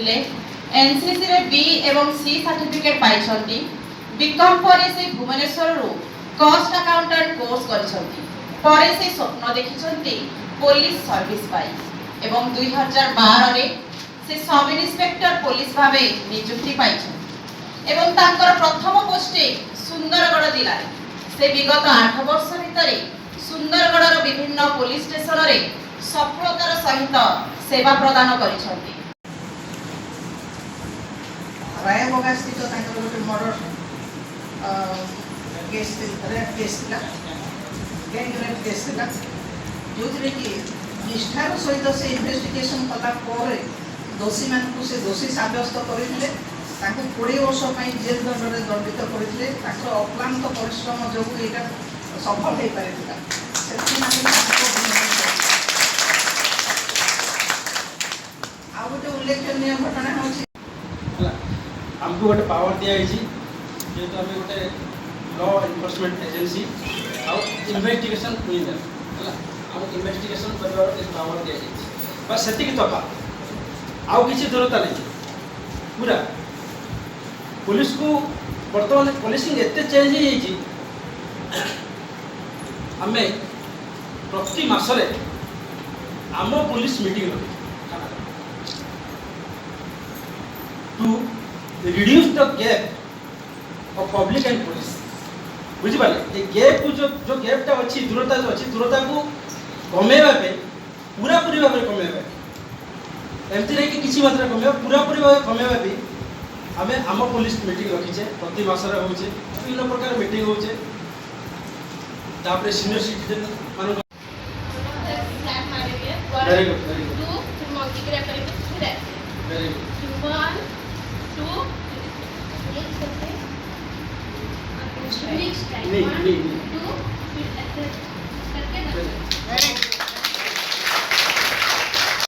करथिले एनसीसी रे बी एवं सी सर्टिफिकेट पाइछंती बीकॉम परे से भुवनेश्वर रो कॉस्ट अकाउंटेंट कोर्स करिसंती परे से स्वप्न देखिसंती पुलिस सर्विस पाई एवं 2012 रे से सब इंस्पेक्टर पुलिस भावे नियुक्ति पाइछंती एवं तांकर प्रथम पोस्टिंग सुंदरगढ़ जिला से विगत 8 वर्ष भितरे सुंदरगढ़ विभिन्न पुलिस स्टेशन रे सफलतार सहित सेवा प्रदान करिसंती। रायबगा स्थित तांकर गोटे मर्डर केस रेप केस थिला गैंग रेप केस थिला जोथिरे कि निष्ठार सहित से इन्वेस्टिगेशन कला पर दोषी मानकु से दोषी साब्यस्त करिथिले ताकु 20 वर्ष पई जेल दंडरे दंडित करिथिले ताकर अक्लांत परिश्रम जोगु एटा सफल हे पारिथिला सेति माने आ गोटे उल्लेखनीय घटना होछि हमको गोटे पावर दिया जेहेतु आम गोटे लॉ एनफोर्समेंट एजेंसी आउ इन्वेस्टिगेशन क्वीन है आम इन्वेस्टिगेशन कर पावर दिया बस से तफा आउ किसी दूरता नहीं पूरा पुलिस को बर्तमान पुलिसिंग एत चेंज आम प्रति मसरे आम police meeting to reduce the gap of public and police बुझिपारे ये गैप को जो गैपटा अच्छी दूरता जो अच्छी दूरता को कमेवा पूरा पूरी भाव में कमेवा एमती नहीं कि किसी मात्रा कमेवा पूरा पूरी भाव कमेवा भी आम आम पुलिस मीटिंग रखीचे प्रति मासरे होचे विभिन्न प्रकार मीटिंग होचे तापर सीनियर सिटीजन मान very good very good very good 1 2 नहीं नहीं करके